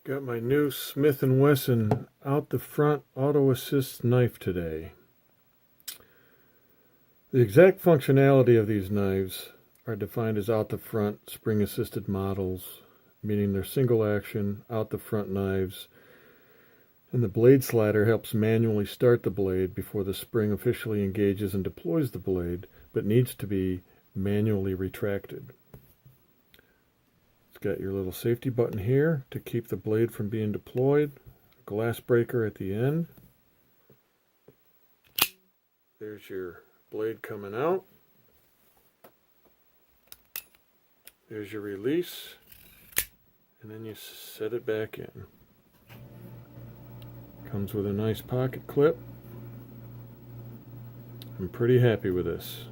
Got my new Smith & Wesson out the front auto assist knife today. The exact functionality of these knives are defined as out the front spring assisted models, meaning they're single action out the front knives, and the blade slider helps manually start the blade before the spring officially engages and deploys the blade, but needs to be manually retracted. Got your little safety button here to keep the blade from being deployed, a glass breaker at the end. There's your blade coming out. There's your release, and then you set it back in. Comes with a nice pocket clip. I'm pretty happy with this.